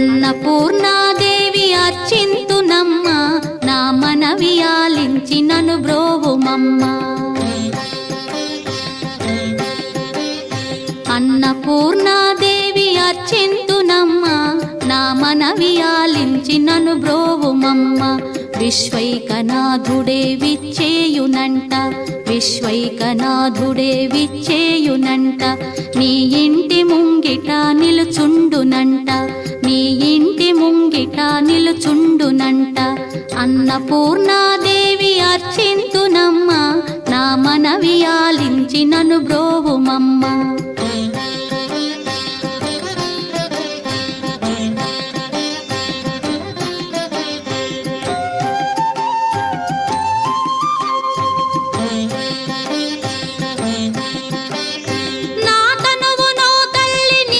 అన్నపూర్ణాదేవి అర్చింతునమ్మ, నా మనవి ఆలించి నను బ్రోవుమమ్మ. అన్నపూర్ణాదేవి అర్చింతునమ్మ, నా మనవి ఆలించి నను బ్రోవుమమ్మ. విశ్వైకనాథుడే విచ్చేయునంట, విశ్వైకనాథుడే విచ్చేయునంట. నీ ఇంటి ముంగిట నిలుచుండునంట, నీ ఇంటి ముంగిట నిలుచుండునంట. అన్నపూర్ణాదేవి అర్చింతునమ్మ, నా మనవి ఆలించి నను బ్రోవుమమ్మ.